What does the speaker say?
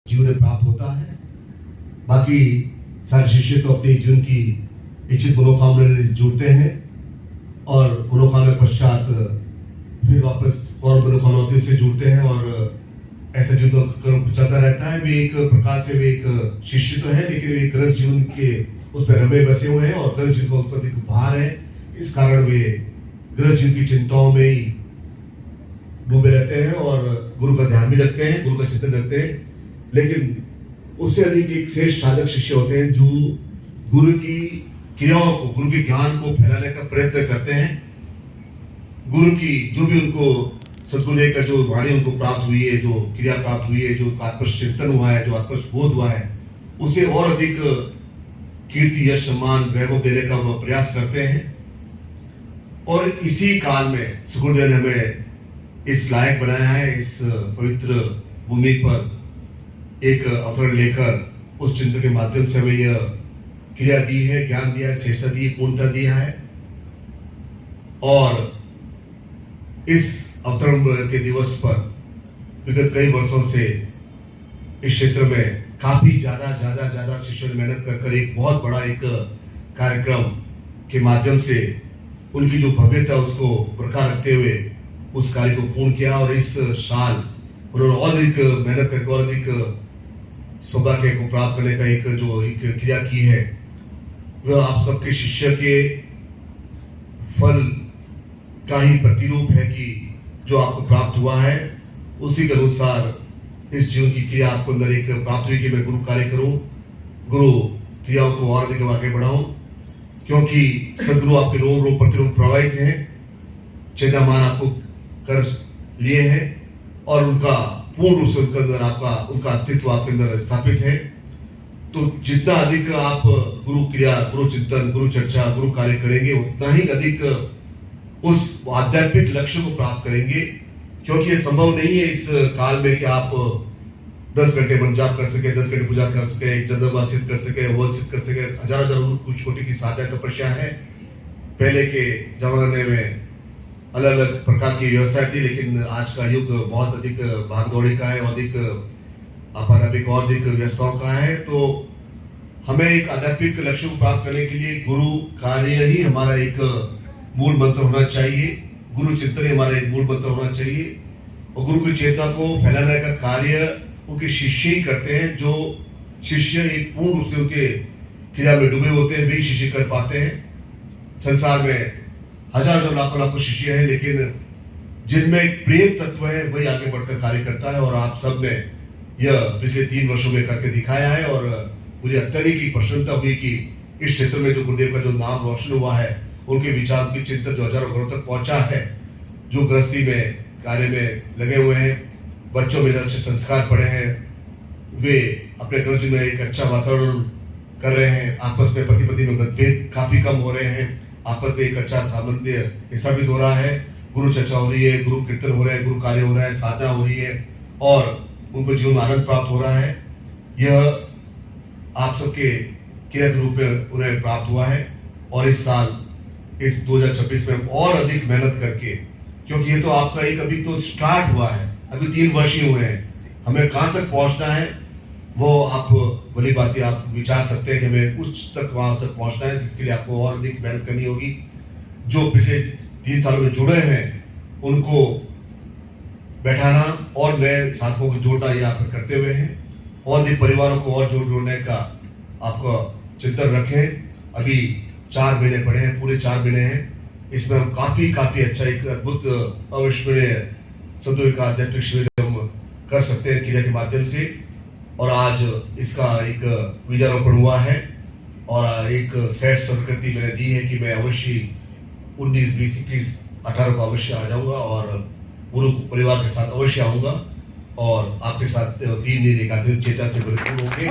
जीवन में प्राप्त होता है। बाकी सारे शिष्य तो अपनी जीवन की इच्छित मनोकामना जुड़ते हैं और मनोकामना पश्चात फिर वापस और मनोकामना से जुड़ते हैं और ऐसा जीवन कर्म चलता रहता है। वे एक प्रकार से वे एक शिष्य तो है, लेकिन वे गृहस्थ जीवन के उस पर रमे बसे हुए हैं और गृहस्थ जीवन का अधिक भार है। इस कारण वे गृहस्थ जीवन की चिंताओं में ही डूबे रहते हैं और गुरु का ध्यान भी रखते हैं, गुरु का चिंतन रखते हैं, लेकिन उससे अधिक एक श्रेष्ठ साधक शिष्य होते हैं जो गुरु की क्रियाओं को, गुरु के ज्ञान को फैलाने का प्रयत्न करते हैं। गुरु की जो भी उनको सदगुरुदेव का जो वाणी उनको प्राप्त हुई है, जो क्रिया प्राप्त हुई है, जो आत्मस्थ चिंतन हुआ है, जो आत्मस्थ बोध हुआ है, उसे और अधिक कीर्ति यश सम्मान वैभव देने का वह प्रयास करते हैं। और इसी काल में सदगुरुदेव ने हमें इस लायक बनाया है, इस पवित्र भूमि पर एक अवसर लेकर उस चिंतन के माध्यम से हमें यह क्रिया दी है, ज्ञान दिया है, श्रेष्ठता दी है, पूर्णता दिया है। और इस अवतरण के दिवस पर विगत कई वर्षों से इस क्षेत्र में काफी ज्यादा शिष्यों ने मेहनत कर एक बहुत बड़ा एक कार्यक्रम के माध्यम से उनकी जो भव्यता उसको बरकरार रखते हुए उस कार्य को पूर्ण किया। और इस साल उन्होंने और अधिक मेहनत करके और अधिक सौभाग्य को प्राप्त करने का एक जो एक क्रिया की है, वह आप सबके शिष्य के फल का ही प्रतिरूप है कि जो आपको प्राप्त हुआ है उसी के अनुसार इस जीवन की क्रिया आपको अंदर एक प्राप्त हुई कि मैं गुरु कार्य करूं, गुरु क्रियाओं को और अधिक आगे बढ़ाऊं, क्योंकि सदगुरु आपके रोम रोम प्रतिरूप प्रवाहित हैं, चेतामान आपको कर लिए हैं और उनका पूर्ण रूप से उनके अंदर आपका उनका अस्तित्व आपके अंदर स्थापित है। तो जितना अधिक आप गुरु क्रिया, गुरु चिंतन, गुरु चर्चा, गुरु कार्य करेंगे, उतना ही अधिक उस आध्यात्मिक लक्ष्य को प्राप्त करेंगे। क्योंकि ये संभव नहीं है इस काल में कि आप 10 घंटे मन जाप कर सके, 10 घंटे पूजा कर सके, जगदम्बा सिद्ध कर सके, अवध सिद्ध कर सके, हजार कुछ छोटी की साधना तपस्या है। पहले के जमाने में अलग अलग प्रकार की व्यवस्था थी, लेकिन आज का युग बहुत अधिक भागदौड़ी का है, अधिक आपाधापिक और अधिक व्यवस्थाओं का है। तो हमें एक आध्यात्मिक लक्ष्य को प्राप्त करने के लिए गुरु कार्य ही हमारा एक मूल मंत्र होना चाहिए, गुरु चिंतन ही हमारा एक मूल मंत्र होना चाहिए। और गुरु की चेतना को फैलाने का कार्य उनके शिष्य ही करते हैं। जो शिष्य एक पूर्ण रूप से उनके क्रिया में डूबे होते हैं, वे शिष्य कर पाते हैं। संसार में हजारों लाखों शिष्य हैं, लेकिन जिनमें एक प्रेम तत्व है वही आगे बढ़कर कार्य करता है। और आप सब ने यह पिछले 3 वर्षों में करके दिखाया है और मुझे अत्यधिक ही प्रसन्नता हुई कि इस क्षेत्र में जो गुरुदेव का जो नाम रोशन हुआ है, उनके विचार की चिंतन जो हजारों घरों तक पहुंचा है, जो गृहस्थी में कार्य में लगे हुए हैं, बच्चों में अच्छे संस्कार पड़े हैं, वे अपने घर में एक अच्छा वातावरण कर रहे हैं, आपस में पति पत्नी में मतभेद काफी कम हो रहे हैं, आपस में एक अच्छा सामंजस्य स्थापित हो रहा है, गुरु चर्चा हो रही है, गुरु कीर्तन हो रहा है, गुरु कार्य हो रहा है, साधना हो रही है और उनको जीवन में आनंद प्राप्त हो रहा है। यह आप सबके क्रिया के रूप में उन्हें प्राप्त हुआ है। और इस साल इस 2026 में और अधिक मेहनत करके, क्योंकि ये तो आपका एक अभी तो स्टार्ट हुआ है, अभी 3 वर्ष ही हुए हैं, हमें कहां तक पहुंचना है वो आप बड़ी बातें आप विचार सकते हैं कि हमें उच्च तक वहां तक पहुंचना है, जिसके लिए आपको और अधिक मेहनत करनी होगी। जो पिछले 3 सालों में जुड़े हैं उनको बैठाना और नए साथों को जोड़ना ये आप करते हुए हैं, और अधिक परिवारों को और जोड़ने का आपका चिंतन रखें। अभी 4 महीने पड़े हैं, पूरे 4 महीने हैं, इसमें हम काफी अच्छा एक अद्भुत अविस्मरणीय सदगुरु का आध्यात्मिक शिविर हम कर सकते हैं क्रिया के माध्यम से। और आज इसका एक बीजारोपण हुआ है और एक श्रेष्ठ संस्कृति मैंने दी है कि मैं अवश्य 19, 20, 21, 18 को अवश्य आ जाऊंगा और गुरु परिवार के साथ अवश्य आऊंगा और आपके साथ 3 दिन एक आध्यात्मिक चेतना से भरपूर होंगे।